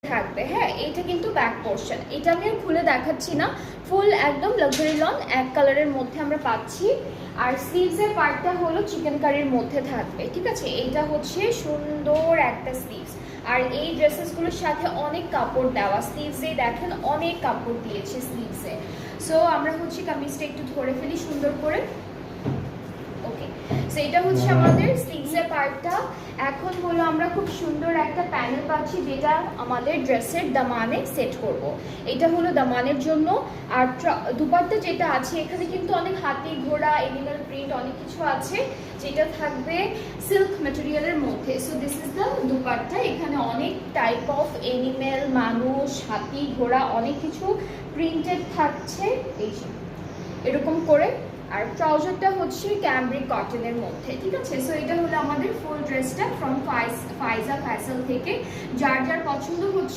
থাকবে। হ্যাঁ, এইটা কিন্তু ব্যাক পোর্শন, এটা আমি আর খুলে দেখাচ্ছি না, ফুল একদম লাক্সারি লন এক কালারের মধ্যে আমরা পাচ্ছি। আর স্লিভসের পার্টটা হলো চিকেন কারির মধ্যে থাকবে, ঠিক আছে। এইটা হচ্ছে সুন্দর একটা স্লিভস। আর এই ড্রেসেসগুলোর সাথে অনেক কাপড় দেওয়া, স্লিভসে দেখেন অনেক কাপড় দিয়েছে স্লিভসে। সো আমরা হচ্ছে কামিজটা একটু ধরে ফেলি সুন্দর করে। ওকে, সো এটা হচ্ছে আমাদের স্লিভসের পার্টটা। এখন হলো আমরা খুব সুন্দর একটা প্যানেল পাচ্ছি যেটা আমাদের ড্রেসের দামানে সেট করব। এটা হলো দামানের জন্য। আর দুপাট্টা যেটা আছে এখানে কিন্তু অনেক হাতি ঘোড়া এনিম্যাল প্রিন্ট অনেক কিছু আছে, যেটা থাকবে সিল্ক ম্যাটেরিয়ালের মধ্যে। So this is the dupatta. এখানে অনেক টাইপ অফ এনিম্যাল, মানুষ, হাতি ঘোড়া অনেক কিছু প্রিন্টেড থাকছে এই এরকম করে। আর ট্রাউজারটা হচ্ছে ক্যামব্রিক কটনের মধ্যে, ঠিক আছে। সো এটা হলো আমাদের ফুল ড্রেসটা ফ্রম ফাইজা ফ্যাশন থেকে। যার যার পছন্দ হচ্ছে